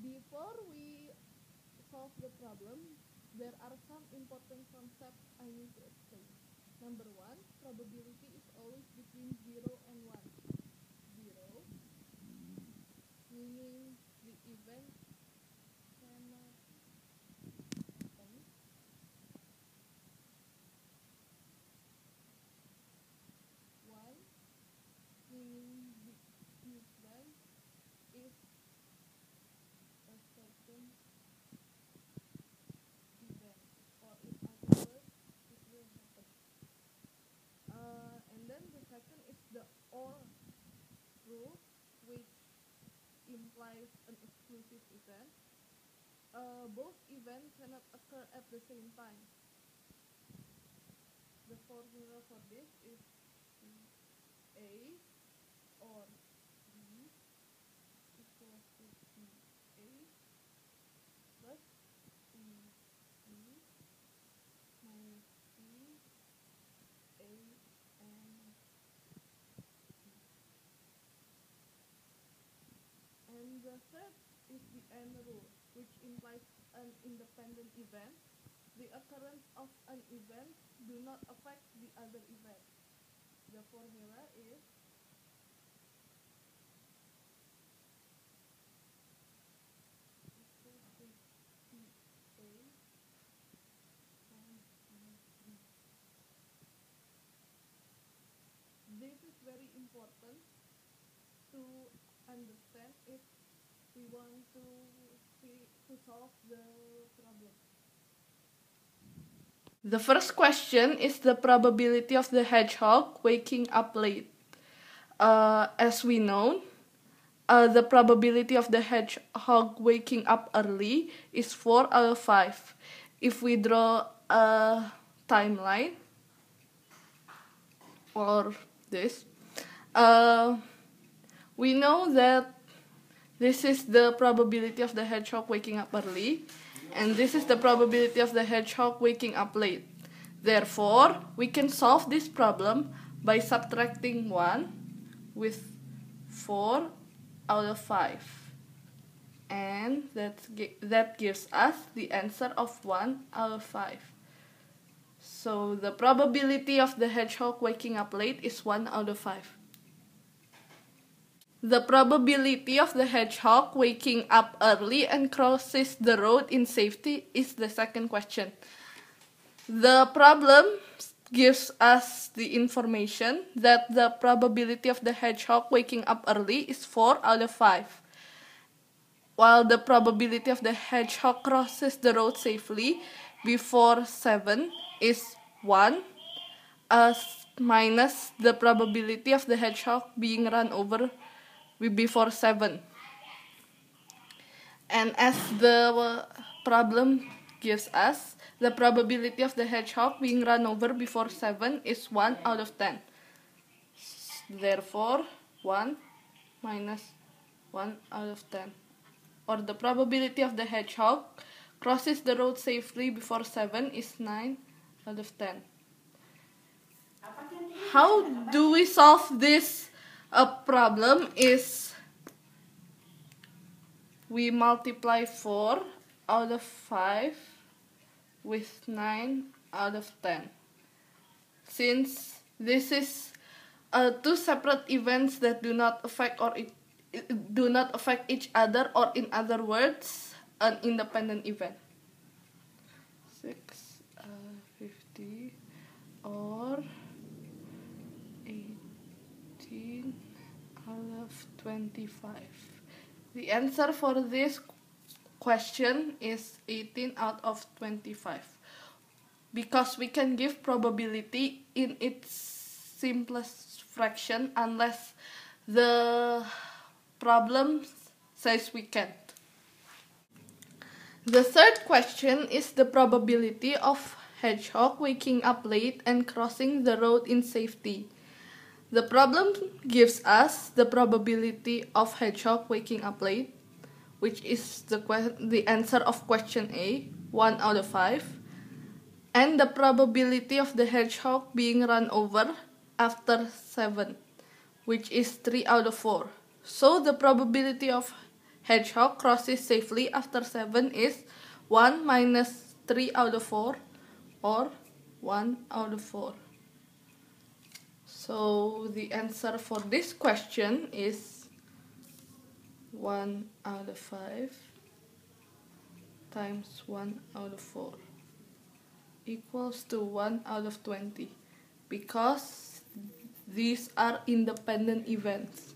Before we solve the problem, there are some important concepts I need to explain. Number one, probability is always between 0 and 1. 0 meaning the event cannot happen. 1 meaning the event is a certain event, or in other words, it will happen. And then the second is the OR rule, which implies an exclusive event. Both events cannot occur at the same time. The formula for this is A or B equals to A plus B minus B A and B. And the third is the AND rule, which implies an independent event. The occurrence of an event do not affect the other event. The formula is equal to PA and B. This is very important to understand if we want to solve the problem. The first question is the probability of the hedgehog waking up late. As we know, the probability of the hedgehog waking up early is 4 out of 5. If we draw a timeline, or this, we know that this is the probability of the hedgehog waking up early, and this is the probability of the hedgehog waking up late. Therefore, we can solve this problem by subtracting 1 with 4 out of 5. And that gives us the answer of 1 out of 5. So the probability of the hedgehog waking up late is 1 out of 5. The probability of the hedgehog waking up early and crosses the road in safety is the second question. The problem gives us the information that the probability of the hedgehog waking up early is 4 out of 5, while the probability of the hedgehog crosses the road safely before 7 is 1, minus the probability of the hedgehog being run over before 7. And as the problem gives us, the probability of the hedgehog being run over before 7 is 1 out of 10. Therefore, 1 minus 1 out of 10. Or the probability of the hedgehog crosses the road safely before 7 is 9 out of 10. How do we solve this problem is we multiply 4 out of 5 with 9 out of 10. Since this is two separate events that do not affect each other, or in other words, an independent event. 650 or 18 out of 25. The answer for this question is 18 out of 25, because we can give probability in its simplest fraction unless the problem says we can't. The third question is the probability of hedgehog waking up late and crossing the road in safety. The problem gives us the probability of hedgehog waking up late, which is the answer of question A, 1 out of 5, and the probability of the hedgehog being run over after 7, which is 3 out of 4. So the probability of hedgehog crosses safely after 7 is 1 minus 3 out of 4, or 1 out of 4. So the answer for this question is 1 out of 5 times 1 out of 4 equals to 1 out of 20, because these are independent events.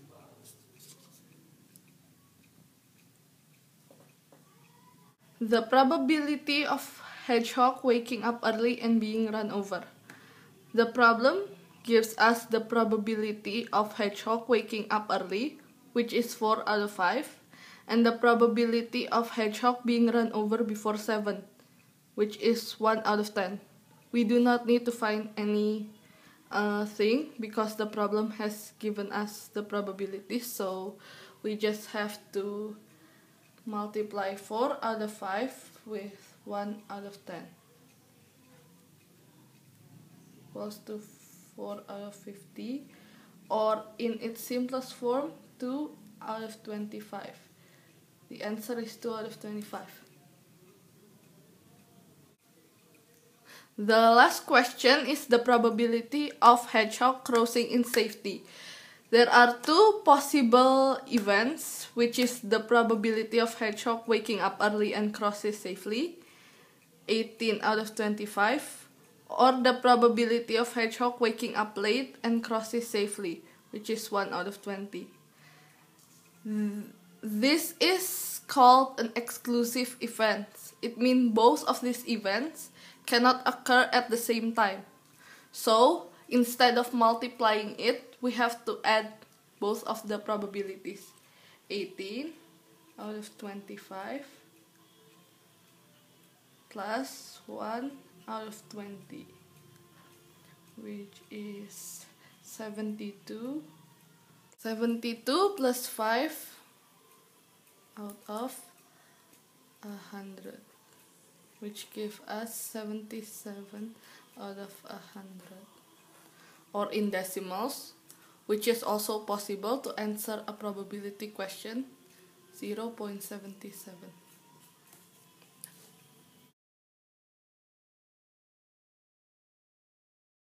The probability of hedgehog waking up early and being run over. The problem gives us the probability of hedgehog waking up early, which is 4 out of 5, and the probability of hedgehog being run over before 7, which is 1 out of 10. We do not need to find any thing because the problem has given us the probability, so we just have to multiply 4 out of 5 with 1 out of 10 equals to 4 out of 50, or in its simplest form, 2 out of 25. The answer is 2 out of 25. The last question is the probability of hedgehog crossing in safety. There are two possible events, which is the probability of hedgehog waking up early and crosses safely, 18 out of 25, or the probability of hedgehog waking up late and crosses safely, which is 1 out of 20. This is called an exclusive event. It means both of these events cannot occur at the same time. So, instead of multiplying it, we have to add both of the probabilities. 18 out of 25 plus 1 out of 20, which is 72. 72 plus 5 out of 100, which gives us 77 out of 100. Or in decimals, which is also possible to answer a probability question, 0.77.